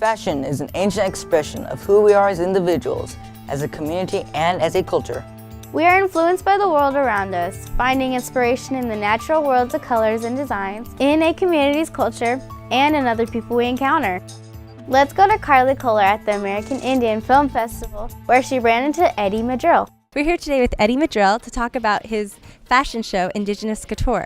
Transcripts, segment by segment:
Fashion is an ancient expression of who we are as individuals, as a community, and as a culture. We are influenced by the world around us, finding inspiration in the natural worlds of colors and designs, in a community's culture, and in other people we encounter. Let's go to Carly Kohler at the American Indian Film Festival, where she ran into Eddie Madril. We're here today with Eddie Madril to talk about his fashion show, Indigenous Couture.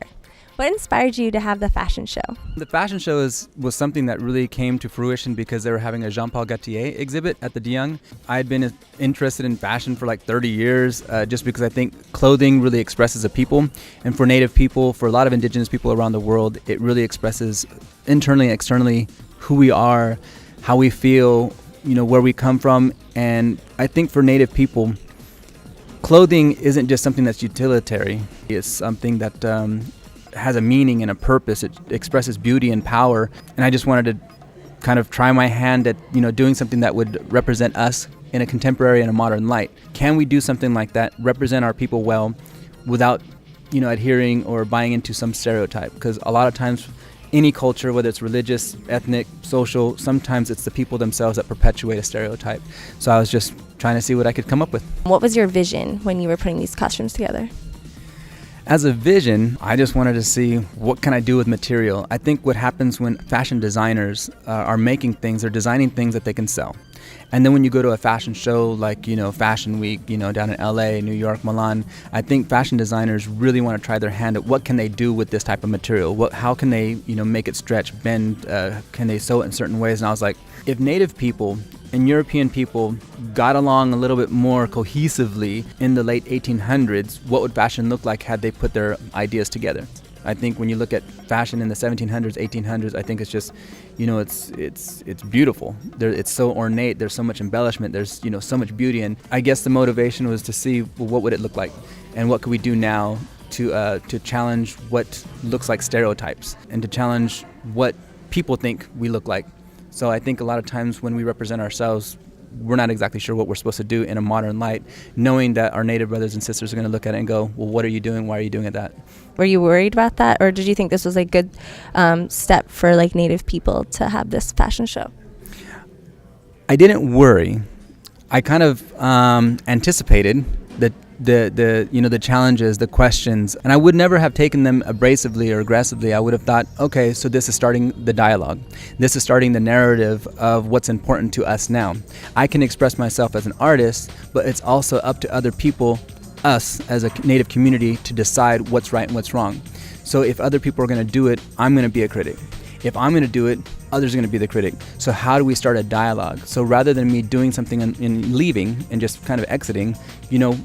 What inspired you to have the fashion show? The fashion show was something that really came to fruition because they were having a Jean-Paul Gaultier exhibit at the De Young. I had been interested in fashion for like 30 years just because I think clothing really expresses a people. And for Native people, for a lot of Indigenous people around the world, it really expresses internally and externally who we are, how we feel, where we come from. And I think for Native people, clothing isn't just something that's utilitarian. It's something that has a meaning and a purpose. It expresses beauty and power. And I just wanted to kind of try my hand at, doing something that would represent us in a contemporary and a modern light. Can we do something like that, represent our people well, without, adhering or buying into some stereotype? Because a lot of times, any culture, whether it's religious, ethnic, social, sometimes it's the people themselves that perpetuate a stereotype. So I was just trying to see what I could come up with. What was your vision when you were putting these costumes together? As a vision, I just wanted to see what can I do with material. I think what happens when fashion designers are making things, they're designing things that they can sell. And then when you go to a fashion show like, Fashion Week, down in LA, New York, Milan, I think fashion designers really want to try their hand at what can they do with this type of material? How can they, make it stretch, bend, can they sew it in certain ways? And I was like, if Native people and European people got along a little bit more cohesively in the late 1800s, what would fashion look like had they put their ideas together? I think when you look at fashion in the 1700s, 1800s, I think it's just, it's beautiful. It's so ornate. There's so much embellishment. There's, so much beauty. And I guess the motivation was to see, well, what would it look like? And what could we do now to challenge what looks like stereotypes and to challenge what people think we look like? So I think a lot of times when we represent ourselves, we're not exactly sure what we're supposed to do in a modern light, knowing that our Native brothers and sisters are going to look at it and go, well, what are you doing? Why are you doing it that? Were you worried about that? Or did you think this was a good step for Native people to have this fashion show? I didn't worry. I kind of anticipated the challenges, the questions, and I would never have taken them abrasively or aggressively. I would have thought, okay, so this is starting the dialogue. This is starting the narrative of what's important to us now. I can express myself as an artist, but it's also up to other people, us as a Native community, to decide what's right and what's wrong. So if other people are going to do it, I'm going to be a critic. If I'm going to do it, others are going to be the critic. So how do we start a dialogue? So rather than me doing something and leaving and just kind of exiting,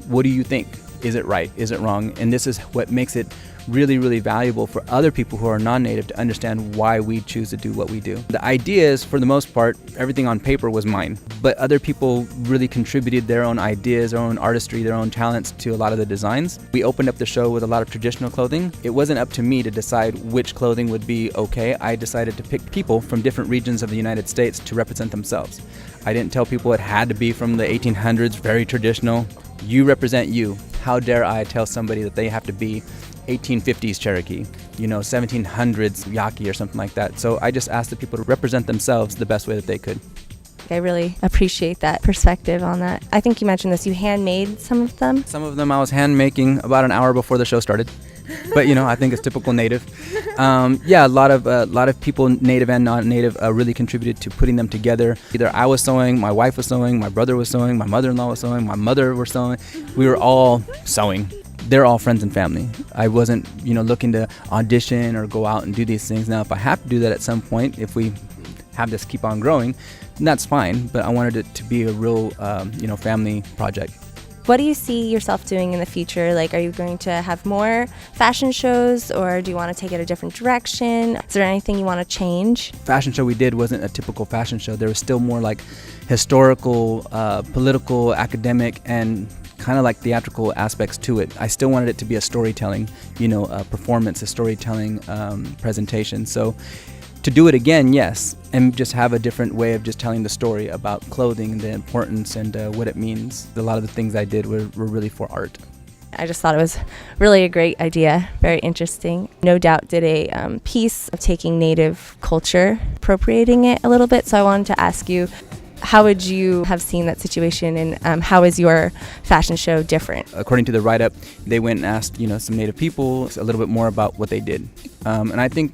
what do you think? Is it right? Is it wrong? And this is what makes it really, really valuable for other people who are non-Native to understand why we choose to do what we do. The ideas, for the most part, everything on paper was mine, but other people really contributed their own ideas, their own artistry, their own talents to a lot of the designs. We opened up the show with a lot of traditional clothing. It wasn't up to me to decide which clothing would be okay. I decided to pick people from different regions of the United States to represent themselves. I didn't tell people it had to be from the 1800s, very traditional. You represent you. How dare I tell somebody that they have to be 1850s Cherokee, 1700s Yaqui or something like that. So I just asked the people to represent themselves the best way that they could. I really appreciate that perspective on that. I think you mentioned this, you handmade some of them? Some of them I was hand making about an hour before the show started. But I think it's typical Native. A lot of people, Native and non-Native, really contributed to putting them together. Either I was sewing, my wife was sewing, my brother was sewing, my mother-in-law was sewing, my mother was sewing. We were all sewing. They're all friends and family. I wasn't, looking to audition or go out and do these things. Now, if I have to do that at some point, if we have this keep on growing, then that's fine. But I wanted it to be a real, family project. What do you see yourself doing in the future? Are you going to have more fashion shows, or do you want to take it a different direction? Is there anything you want to change? Fashion show we did wasn't a typical fashion show. There was still more like historical, political, academic, and kind of like theatrical aspects to it. I still wanted it to be a storytelling, performance, a storytelling presentation. So to do it again, yes, and just have a different way of just telling the story about clothing, the importance, and what it means. A lot of the things I did were really for art. I just thought it was really a great idea, very interesting. No Doubt did a piece of taking Native culture, appropriating it a little bit. So I wanted to ask you, how would you have seen that situation, and how is your fashion show different? According to the write-up, they went and asked, some Native people a little bit more about what they did, and I think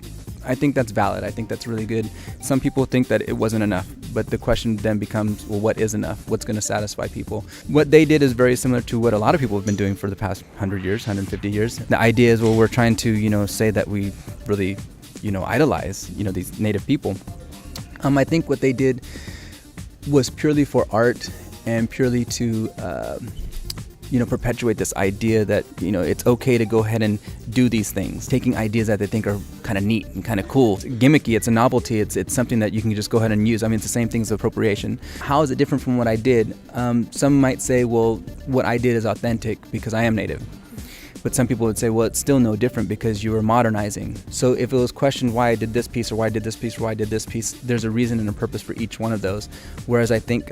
that's valid. I think that's really good. Some people think that it wasn't enough, but the question then becomes, well, what is enough? What's going to satisfy people? What they did is very similar to what a lot of people have been doing for the past 100 years, 150 years. The idea is, well, we're trying to, say that we really, idolize, these Native people. I think what they did was purely for art and purely to perpetuate this idea that it's okay to go ahead and do these things, taking ideas that they think are kind of neat and kind of cool. It's gimmicky, it's a novelty, it's something that you can just go ahead and use. I mean, it's the same thing as appropriation. How is it different from what I did? Some might say, well, what I did is authentic because I am Native. But some people would say, well, it's still no different because you were modernizing. So if it was questioned why I did this piece or why I did this piece or why I did this piece, there's a reason and a purpose for each one of those. Whereas I think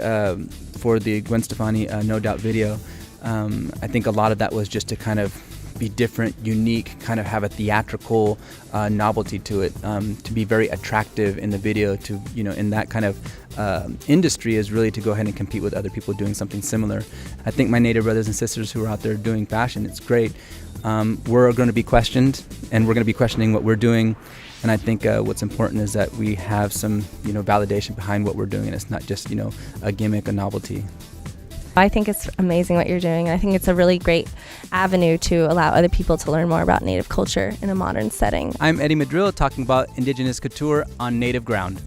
for the Gwen Stefani No Doubt video, I think a lot of that was just to kind of be different, unique, kind of have a theatrical novelty to it, to be very attractive in the video, to, in that kind of industry is really to go ahead and compete with other people doing something similar. I think my Native brothers and sisters who are out there doing fashion, it's great. We're going to be questioned, and we're going to be questioning what we're doing. And I think what's important is that we have some, validation behind what we're doing, and it's not just, a gimmick, a novelty. I think it's amazing what you're doing. I think it's a really great avenue to allow other people to learn more about Native culture in a modern setting. I'm Eddie Madril talking about Indigenous couture on Native ground.